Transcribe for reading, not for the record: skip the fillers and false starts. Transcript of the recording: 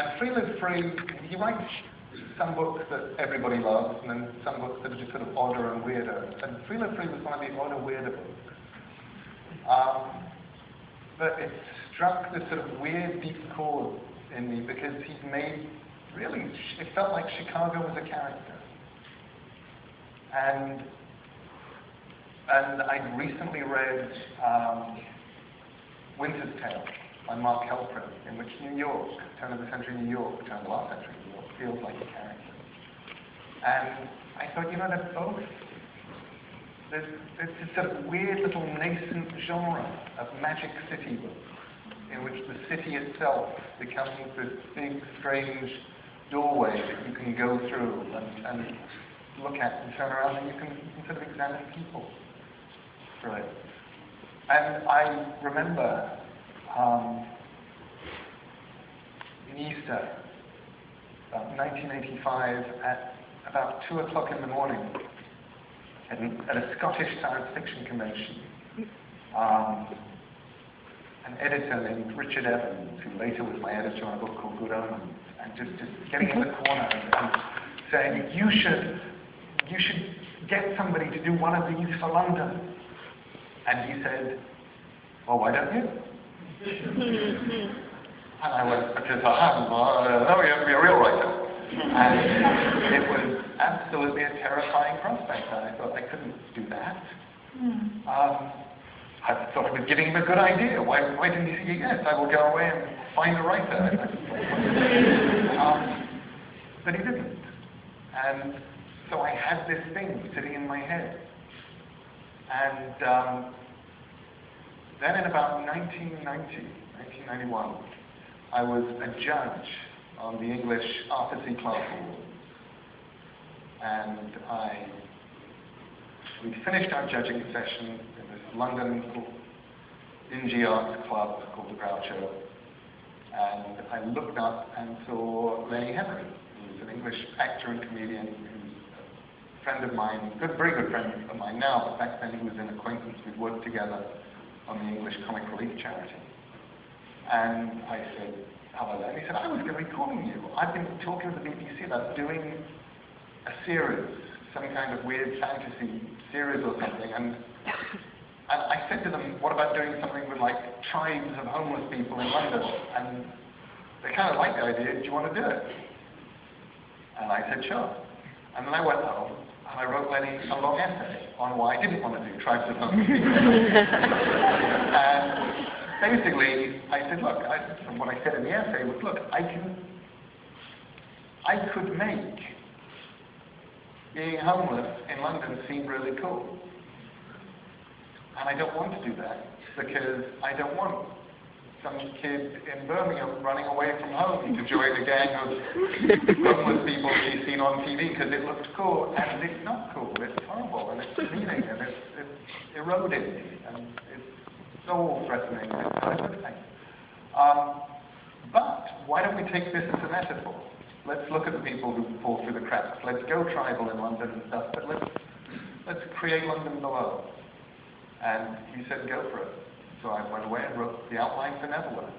And Free Live Free, he writes some books that everybody loves, and then some books that are just sort of odder and weirder. And Free Live Free was one of the odder, weirder books. But it struck this sort of weird, deep chord in me because he's made, really, it felt like Chicago was a character. And I'd recently read Winter's Tale by Mark Helprin, in which New York, turn of the century New York, turn of the last century New York, feels like a character. And I thought, they're both. There's this sort of weird little nascent genre of magic city books, in which the city itself becomes this big, strange doorway that you can go through and look at and turn around, and you can sort of examine people through it. And I remember in Easter, about 1985, at about 2 o'clock in the morning, at a Scottish science fiction convention, an editor named Richard Evans, who later was my editor on a book called Good Omens, and just getting in the corner and saying, you should get somebody to do one of these for London. And he said, well, why don't you? And I went, because I haven't, no, you have to be a real writer. And it was absolutely a terrifying prospect. And I thought I couldn't do that. I thought I was giving him a good idea. Why didn't he say, yes, I will go away and find a writer? But he didn't. And so I had this thing sitting in my head. And then in about 1991, I was a judge on the English Arthur C. Clarke Award. And we finished our judging session in this London dingy arts club called the Groucho. And I looked up and saw Lenny Henry, who's an English actor and comedian who's a friend of mine, very good friend of mine now, but back then he was an acquaintance. We'd worked together on the English Comic Relief Charity. And I said, hello, and he said, I was going to be calling you. I've been talking to the BBC about doing a series, some kind of weird fantasy series or something, and I said to them, what about doing something with like tribes of homeless people in London? And they kind of liked the idea, do you want to do it? And I said, sure. And then I went home, and I wrote Lenny a long essay on why I didn't want to do tribes of homeless people. And basically, I said, look, and what I said in the essay was, look, I could make being homeless in London seem really cool. And I don't want to do that, because I don't want some kid in Birmingham running away from home to join a gang of homeless people he's seen on TV because it looked cool, and it's not cool, it's horrible, and it's demeaning, and it's eroding, and it's soul-threatening, it's not a good thing. But why don't we take this as a metaphor? Let's look at the people who fall through the cracks. Let's go tribal in London and stuff, but let's create London below. And he said, go for it. So I went away and wrote the outline for Neverwhere.